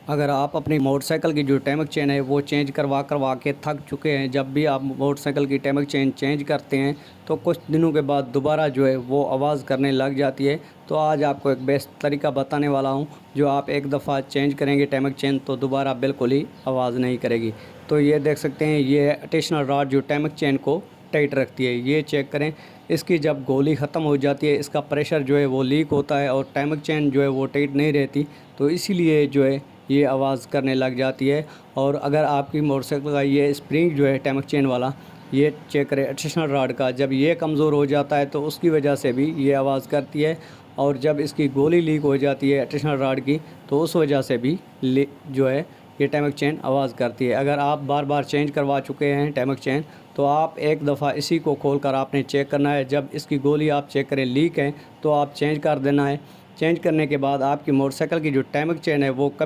अगर आप अपनी मोटरसाइकिल की जो टैमक चेन है वो चेंज करवा करवा के थक चुके हैं, जब भी आप मोटरसाइकिल की टैमक चेन चेंज करते हैं तो कुछ दिनों के बाद दोबारा जो है वो आवाज़ करने लग जाती है। तो आज आपको एक बेस्ट तरीका बताने वाला हूं, जो आप एक दफ़ा चेंज करेंगे टैमक चेन तो दोबारा बिल्कुल ही आवाज़ नहीं करेगी। तो ये देख सकते हैं, ये एडिशनल रॉड जो टैमक चेन को टाइट रखती है, ये चेक करें। इसकी जब गोली ख़त्म हो जाती है, इसका प्रेशर जो है वो लीक होता है और टैमक चेन जो है वो टाइट नहीं रहती, तो इसीलिए जो है ये आवाज़ करने लग जाती है। और अगर आपकी मोटरसाइकिल का ये स्प्रिंग जो है टैमक चेन वाला, ये चेक करें एडिशनल रॉड का, जब ये कमज़ोर हो जाता है तो उसकी वजह से भी ये आवाज़ करती है। और जब इसकी गोली लीक हो जाती है एडिशनल रॉड की, तो उस वजह से भी जो है ये टैमक चेन आवाज़ करती है। अगर आप बार बार चेंज करवा चुके हैं टैमक चेन, तो आप एक दफ़ा इसी को खोलकर आपने चेक करना है। जब इसकी गोली आप चेक करें लीक है तो आप चेंज कर देना है। चेंज करने के बाद आपकी मोटरसाइकिल की जो टैमक चेन है वो कभी